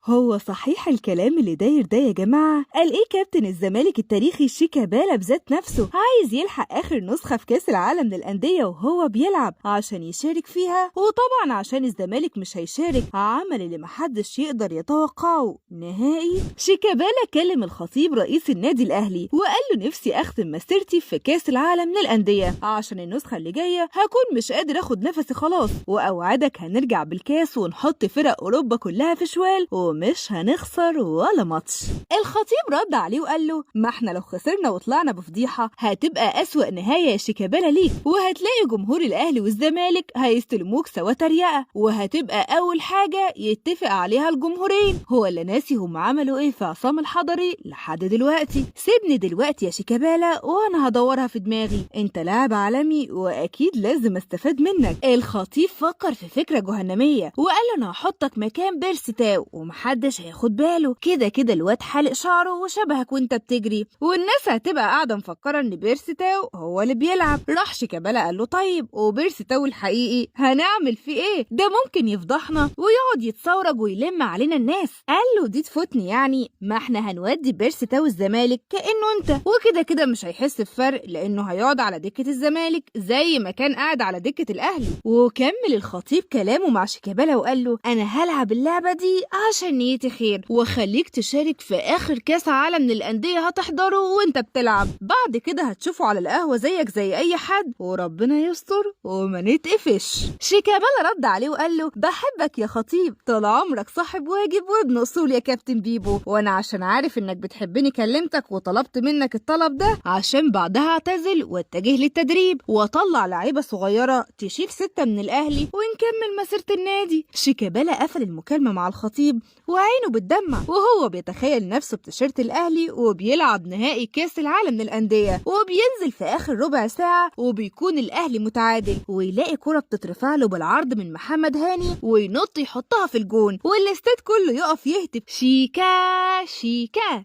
هو صحيح الكلام اللي داير ده يا جماعة؟ قال ايه كابتن الزمالك التاريخي شيكابالا بذات نفسه عايز يلحق آخر نسخة في كأس العالم للأندية وهو بيلعب عشان يشارك فيها، وطبعا عشان الزمالك مش هيشارك عمل اللي محدش يقدر يتوقعه نهائي. شيكابالا كلم الخطيب رئيس النادي الأهلي وقال له نفسي أختم مسيرتي في كأس العالم للأندية عشان النسخة اللي جاية هكون مش قادر أخد نفسي خلاص، وأوعدك هنرجع بالكاس ونحط فرق أوروبا كلها في شوال ومش هنخسر ولا ماتش. الخطيب رد عليه وقال له ما احنا لو خسرنا وطلعنا بفضيحة هتبقى أسوأ نهاية يا شيكابالا ليك، وهتلاقي جمهور الأهلي والزمالك هيستلموك سوا تريقة، وهتبقى أول حاجة يتفق عليها الجمهورين. هو اللي ناسي هم عملوا ايه في عصام الحضري لحد دلوقتي؟ سيبني دلوقتي يا شيكابالا وانا هدورها في دماغي، انت لاعب عالمي واكيد لازم استفاد منك. الخطيب فكر في فكرة جهنمية وقال له انا هحطك مكان بيرسي تاو ومحدش هياخد باله، كده كده الواد حالق شعره وشبهك وانت بتجري والناس هتبقى قاعدة مفكرة ان بيرسي تاو هو اللي بيلعب. راح شيكابالا قال له طيب وبيرسي تاو الحقيقي هنعمل فيه ايه؟ ده ممكن يفضحنا ويقعد يتصورج ويلم علينا الناس. قال له دي تفوتني يعني، ما احنا هنودي بيرسي تاو الزمالك كأنه انت، وكده كده مش هيحس بفرق لانه هيقعد على دكة الزمالك زي ما كان قاعد على دكة الاهلي. وكمل الخطيب كلامه مع شيكابالا وقال له انا هلعب اللعبة دي عشان نيتي خير واخليك تشارك في اخر كاس عالم للأندية هتحضره وانت بتلعب، بعد كده هتشوفه على القهوة زيك زي اي حد وربنا يستر وما نتقفش. شيكابالا رد عليه وقال له بحبك يا خطيب، طال عمرك صاحب واجب وابن اصول يا كابتن بيبو، وانا عشان عارف انك بتحبني كلمتك وطلبت منك الطلب ده عشان بعدها اعتزل واتجه للتدريب واطلع لعيبه صغيره تشيل 6 من الاهلي ونكمل مسيره النادي. شيكابالا قفل المكالمه مع الخطيب وعينه بتدمع وهو بيتخيل نفسه بتيشيرت الاهلي وبيلعب نهائي كاس العالم للانديه، وبينزل في اخر ربع ساعه وبيكون الاهلي متعادل ويلاقي كره بتترفع له بالعرض من محمد هاني وينط يحطها في الجون والاستاد كله يقف يهتف شيكا شيكا.